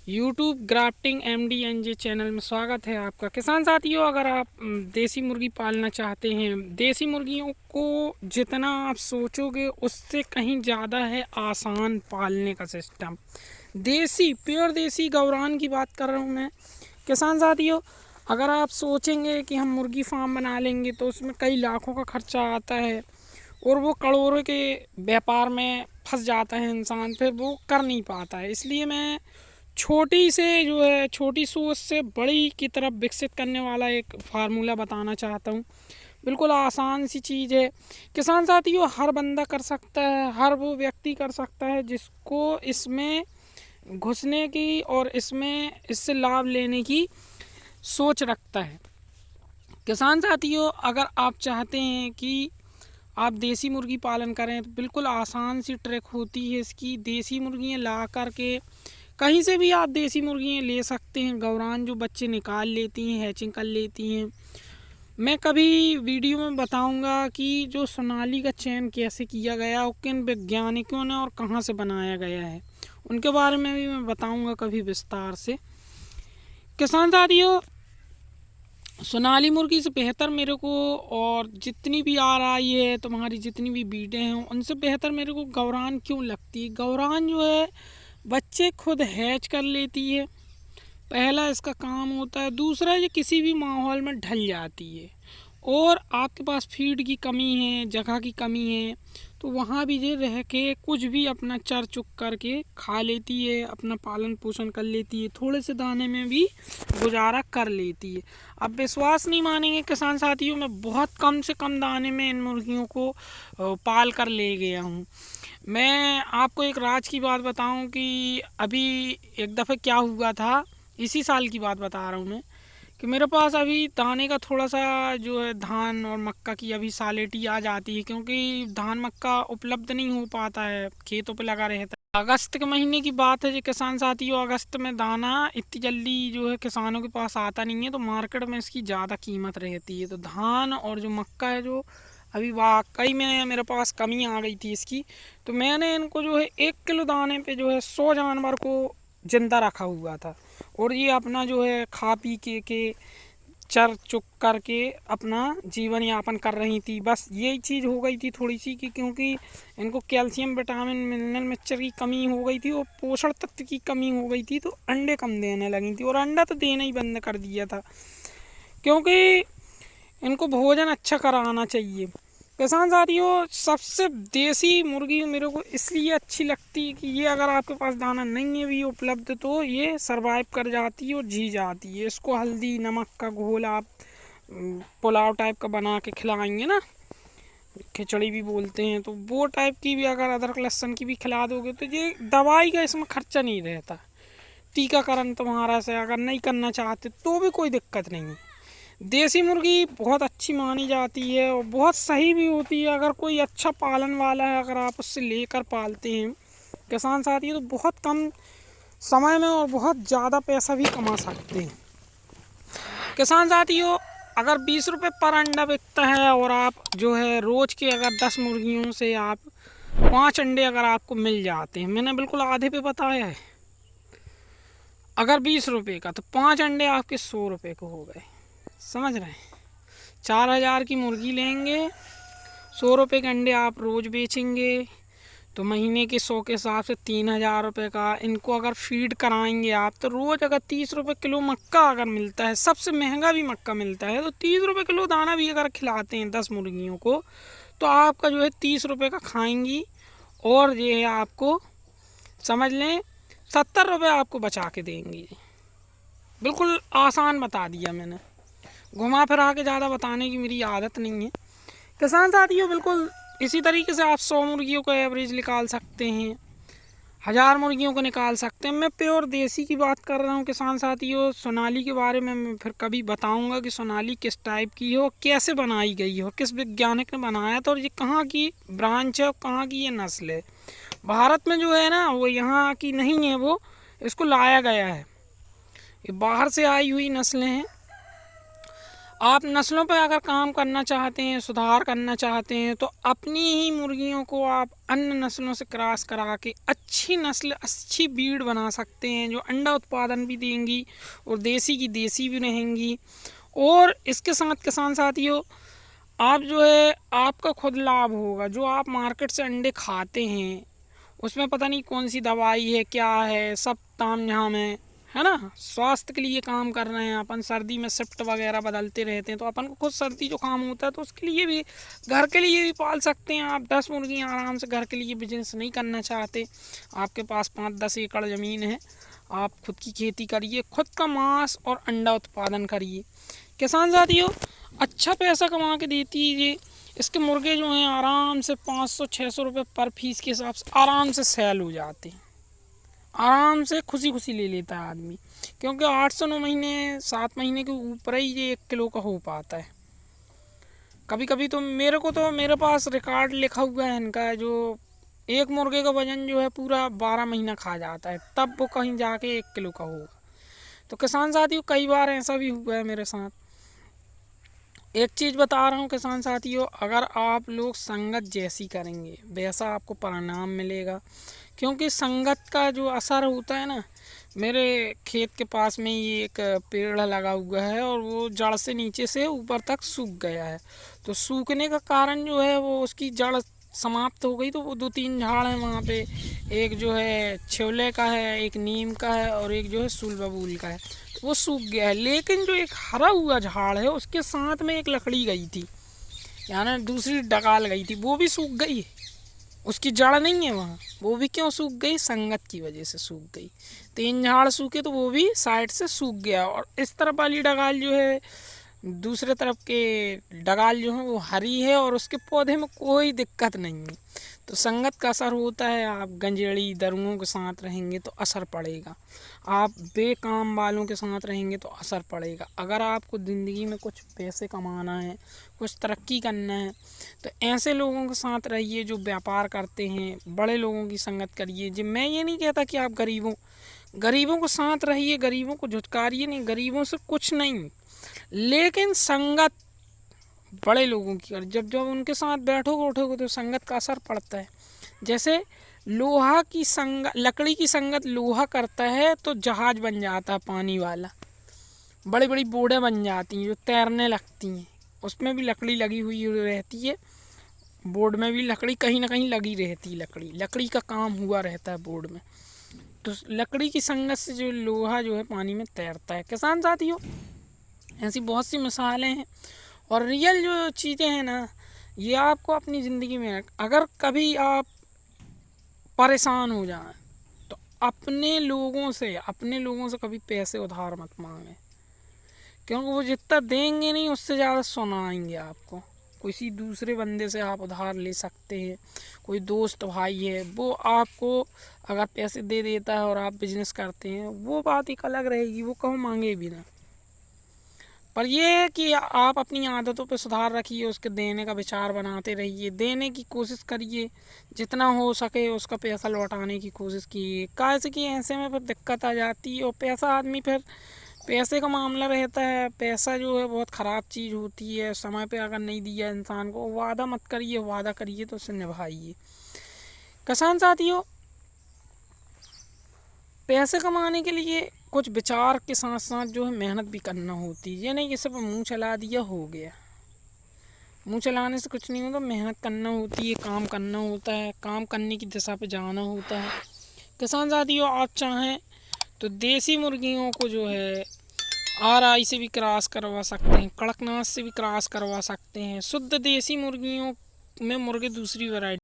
YouTube grafting MDNJ channel में स्वागत है आपका। किसान साथियों, अगर आप देसी मुर्गी पालना चाहते हैं, देसी मुर्गियों को जितना आप सोचोगे उससे कहीं ज़्यादा है आसान पालने का सिस्टम। देसी प्योर देसी गौरान की बात कर रहा हूँ मैं। किसान साथियों, अगर आप सोचेंगे कि हम मुर्गी फार्म बना लेंगे तो उसमें कई लाखों का खर्चा आता है और वो करोड़ों के व्यापार में फंस जाता है इंसान, फिर वो कर नहीं पाता है। इसलिए मैं छोटी से जो है छोटी सोच से बड़ी की तरफ विकसित करने वाला एक फार्मूला बताना चाहता हूँ। बिल्कुल आसान सी चीज़ है किसान साथियों, हर बंदा कर सकता है, हर वो व्यक्ति कर सकता है जिसको इसमें घुसने की और इससे लाभ लेने की सोच रखता है। किसान साथियों, अगर आप चाहते हैं कि आप देसी मुर्गी पालन करें तो बिल्कुल आसान सी ट्रिक होती है इसकी। देसी मुर्गियाँ ला कर के कहीं से भी आप देसी मुर्गियाँ ले सकते हैं। गौरान जो बच्चे निकाल लेती हैं, हैचिंग कर लेती हैं। मैं कभी वीडियो में बताऊंगा कि जो सोनाली का चयन कैसे किया गया और किन वैज्ञानिकों ने और कहाँ से बनाया गया है, उनके बारे में भी मैं बताऊंगा कभी विस्तार से। किसान साथियों, सोनाली मुर्गी से बेहतर मेरे को, और जितनी भी आ रही है तुम्हारी जितनी भी बीटें हैं, उनसे बेहतर मेरे को गौरान क्यों लगती है। गौरान जो है बच्चे खुद हैच कर लेती है, पहला इसका काम होता है। दूसरा, ये किसी भी माहौल में ढल जाती है। और आपके पास फीड की कमी है, जगह की कमी है, तो वहाँ भी ये रह के कुछ भी अपना चर चुग करके खा लेती है, अपना पालन पोषण कर लेती है, थोड़े से दाने में भी गुजारा कर लेती है। अब विश्वास नहीं मानेंगे किसान साथियों, मैं बहुत कम से कम दाने में इन मुर्गियों को पाल कर ले गया हूँ। मैं आपको एक राज की बात बताऊं कि अभी एक दफ़े क्या हुआ था, इसी साल की बात बता रहा हूँ मैं, कि मेरे पास अभी दाने का थोड़ा सा जो है धान और मक्का की अभी सालेटी आ जाती है, क्योंकि धान मक्का उपलब्ध नहीं हो पाता है, खेतों पे लगा रहता है। अगस्त के महीने की बात है जी किसान साथियों, अगस्त में दाना इतनी जल्दी जो है किसानों के पास आता नहीं है, तो मार्केट में इसकी ज़्यादा कीमत रहती है। तो धान और जो मक्का है, जो अभी वाकई में मेरे पास कमी आ गई थी इसकी, तो मैंने इनको जो है 1 किलो दाने पे जो है 100 जानवर को जिंदा रखा हुआ था, और ये अपना जो है खा पी के चर चुक करके अपना जीवन यापन कर रही थी। बस यही चीज़ हो गई थी थोड़ी सी कि क्योंकि इनको कैल्शियम, विटामिन, मिनरल मिक्सचर की कमी हो गई थी और पोषण तत्व की कमी हो गई थी, तो अंडे कम देने लगी थी, और अंडा तो देना ही बंद कर दिया था, क्योंकि इनको भोजन अच्छा कराना चाहिए। किसान साथियों, सबसे देसी मुर्गी मेरे को इसलिए अच्छी लगती है कि ये अगर आपके पास दाना नहीं है भी उपलब्ध, तो ये सरवाइव कर जाती है और जी जाती है। इसको हल्दी नमक का घोल आप पुलाव टाइप का बना के खिलाएंगे ना, खिचड़ी भी बोलते हैं, तो वो टाइप की भी अगर अदरक लहसुन की भी खिला दोगे तो ये दवाई का इसमें खर्चा नहीं रहता। टीकाकरण तुम्हारा से अगर नहीं करना चाहते तो भी कोई दिक्कत नहीं है। देसी मुर्गी बहुत अच्छी मानी जाती है और बहुत सही भी होती है। अगर कोई अच्छा पालन वाला है, अगर आप उससे लेकर पालते हैं किसान साथी, तो बहुत कम समय में और बहुत ज़्यादा पैसा भी कमा सकते हैं। किसान साथियों, अगर 20 रुपये पर अंडा बिकता है और आप जो है रोज़ के अगर 10 मुर्गियों से आप 5 अंडे अगर आपको मिल जाते हैं, मैंने बिल्कुल आधे पे बताया है, अगर 20 रुपये का, तो 5 अंडे आपके 100 रुपये को हो गए। समझ रहे हैं? 4000 की मुर्गी लेंगे, 100 रुपये के अंडे आप रोज़ बेचेंगे, तो महीने के 100 के हिसाब से 3000 रुपये का। इनको अगर फीड कराएंगे आप, तो रोज़ अगर 30 रुपये किलो मक्का अगर मिलता है, सबसे महंगा भी मक्का मिलता है, तो 30 रुपये किलो दाना भी अगर खिलाते हैं 10 मुर्गियों को, तो आपका जो है 30 रुपये का खाएंगी, और ये है आपको समझ लें 70 रुपये आपको बचा के देंगी। बिल्कुल आसान बता दिया मैंने, घुमा फिरा के ज़्यादा बताने की मेरी आदत नहीं है किसान साथियों। बिल्कुल इसी तरीके से आप 100 मुर्गियों को एवरेज निकाल सकते हैं, 1000 मुर्गियों को निकाल सकते हैं। मैं प्योर देसी की बात कर रहा हूँ किसान साथियों। सोनाली के बारे में मैं फिर कभी बताऊँगा कि सोनाली किस टाइप की है और कैसे बनाई गई है और किस वैज्ञानिक ने बनाया था, और ये कहाँ की ब्रांच है और कहाँ की ये नस्ल है। भारत में जो है ना, वो यहाँ की नहीं है, वो इसको लाया गया है, ये बाहर से आई हुई नस्लें हैं। आप नस्लों पे अगर काम करना चाहते हैं, सुधार करना चाहते हैं, तो अपनी ही मुर्गियों को आप अन्य नस्लों से क्रॉस करा के अच्छी नस्ल, अच्छी ब्रीड बना सकते हैं, जो अंडा उत्पादन भी देंगी और देसी की देसी भी रहेंगी। और इसके साथ किसान साथियों, आप जो है आपका खुद लाभ होगा। जो आप मार्केट से अंडे खाते हैं उसमें पता नहीं कौन सी दवाई है, क्या है, सब ताम झाम है ना। स्वास्थ्य के लिए काम कर रहे हैं अपन, सर्दी में शिफ्ट वगैरह बदलते रहते हैं, तो अपन को खुद सर्दी जो काम होता है तो उसके लिए भी, घर के लिए भी पाल सकते हैं आप। 10 मुर्गियाँ आराम से, घर के लिए बिजनेस नहीं करना चाहते, आपके पास 5-10 एकड़ ज़मीन है, आप खुद की खेती करिए, खुद का मांस और अंडा उत्पादन करिए। किसान साथियों, अच्छा पैसा कमा के देती है ये। इसके मुर्गे जो हैं आराम से 500-600 रुपये पर पीस के हिसाब से आराम से सेल हो जाते हैं, आराम से खुशी खुशी ले लेता है आदमी, क्योंकि 8 से 9 महीने, 7 महीने के ऊपर ही ये 1 किलो का हो पाता है। कभी कभी तो मेरे पास रिकॉर्ड लिखा हुआ है इनका, जो एक मुर्गे का वजन जो है पूरा 12 महीना खा जाता है, तब वो कहीं जाके 1 किलो का होगा। तो किसान साथियों, कई बार ऐसा भी हुआ है मेरे साथ। एक चीज़ बता रहा हूँ किसान साथियों, अगर आप लोग संगत जैसी करेंगे वैसा आपको परिणाम मिलेगा। क्योंकि संगत का जो असर होता है ना, मेरे खेत के पास में ही एक पेड़ लगा हुआ है और वो जड़ से नीचे से ऊपर तक सूख गया है। तो सूखने का कारण जो है वो उसकी जड़ समाप्त हो गई, तो वो 2-3 झाड़ हैं वहाँ पे। एक जो है छिवले का है, एक नीम का है और एक जो है सूल बबूल का है, तो वो सूख गया है। लेकिन जो एक हरा हुआ झाड़ है उसके साथ में एक लकड़ी गई थी, यानी दूसरी डगाल गई थी, वो भी सूख गई है। उसकी जड़ नहीं है वहाँ, वो भी क्यों सूख गई? संगत की वजह से सूख गई। 3 झाड़ सूखे तो वो भी साइड से सूख गया। और इस तरफ वाली डगाल जो है, दूसरे तरफ के डगाल जो है वो हरी है और उसके पौधे में कोई दिक्कत नहीं है। तो संगत का असर होता है। आप गंजेड़ी दरुओं के साथ रहेंगे तो असर पड़ेगा, आप बेकाम वालों के साथ रहेंगे तो असर पड़ेगा। अगर आपको ज़िंदगी में कुछ पैसे कमाना है, कुछ तरक्की करना है, तो ऐसे लोगों के साथ रहिए जो व्यापार करते हैं, बड़े लोगों की संगत करिए। जी, मैं ये नहीं कहता कि आप गरीबों के साथ रहिए, गरीबों को झुटकारिए नहीं, गरीबों से कुछ नहीं, लेकिन संगत बड़े लोगों की कर। जब उनके साथ बैठोगे उठोगे तो संगत का असर पड़ता है। जैसे लकड़ी की संगत लोहा करता है तो जहाज बन जाता है पानी वाला, बड़ी बड़ी बोटें बन जाती हैं जो तैरने लगती हैं, उसमें भी लकड़ी लगी हुई रहती है, बोर्ड में भी लकड़ी कहीं ना कहीं लगी रहती है, लकड़ी का काम हुआ रहता है बोर्ड में। तो लकड़ी की संगत से जो लोहा जो है पानी में तैरता है। किसान साथियों, ऐसी बहुत सी मिसालें हैं और रियल जो चीज़ें हैं ना, ये आपको अपनी ज़िंदगी में, अगर कभी आप परेशान हो जाएं तो अपने लोगों से कभी पैसे उधार मत मांगें, क्योंकि वो जितना देंगे नहीं उससे ज़्यादा सुनाएंगे आपको। किसी दूसरे बंदे से आप उधार ले सकते हैं, कोई दोस्त भाई है वो आपको अगर पैसे दे देता है और आप बिजनेस करते हैं, वो बात एक अलग रहेगी, वो कहो मांगे भी ना। पर ये है कि आप अपनी आदतों पे सुधार रखिए, उसके देने का विचार बनाते रहिए, देने की कोशिश करिए, जितना हो सके उसका पैसा लौटाने की कोशिश कीजिए। कैसे कि ऐसे में फिर दिक्कत आ जाती है और पैसे का मामला रहता है। पैसा जो है बहुत ख़राब चीज़ होती है, समय पे अगर नहीं दिया इंसान को। वादा मत करिए, वादा करिए तो उसे निभाइए। किसान साथियों, पैसे कमाने के लिए कुछ विचार के साथ साथ जो है मेहनत भी करना होती है। ये नहीं कि सिर्फ मुंह चला दिया हो गया, मुंह चलाने से कुछ नहीं होता, मेहनत करना होती है, काम करना होता है, काम करने की दिशा पे जाना होता है। किसान साथियों, आप चाहें तो देसी मुर्गियों को जो है RI से भी क्रॉस करवा सकते हैं, कड़कनाथ से भी क्रॉस करवा सकते हैं। शुद्ध देसी मुर्गियों में मुर्गे दूसरी वैरायटी